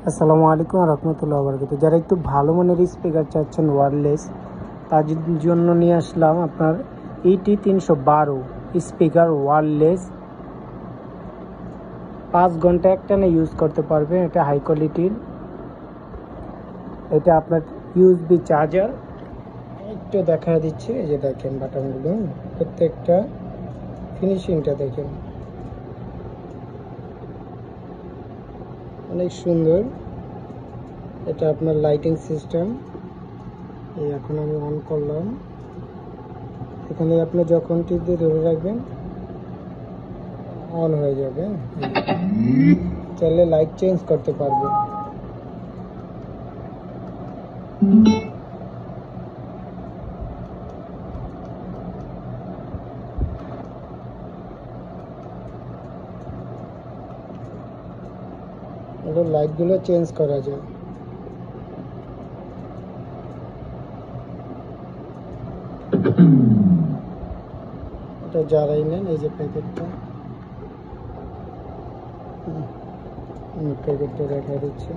আসসালামু আলাইকুম রহমতুল্লাহ বরকাতুহু। যারা একটু ভালো মানের স্পিকার চাচ্ছেন ওয়্যারলেস, তার জন্য নিয়ে আসলাম আপনার ET312 স্পিকার ওয়্যারলেস। 5 ঘন্টা একটানা ইউজ করতে পারবেন। এটা হাই কোয়ালিটির। এটা আপনার USB চার্জার। একটু দেখা দিচ্ছি, এই যে দেখেন বাটনগুলো, প্রত্যেকটা ফিনিশিংটা দেখেন, অনেক সুন্দর। এটা আপনার লাইটিং সিস্টেম। এই এখন আমি অন করলাম। এখানে আপনি যখন টিপ দিয়ে ধরে রাখবেন অন হয়ে যাবে। চাইলে লাইট চেঞ্জ করতে পারবে। এবার লাইটগুলো চেঞ্জ করা যায়। এটা যারাই নেন, এই যে প্যাকেটটা দেখা দিচ্ছে।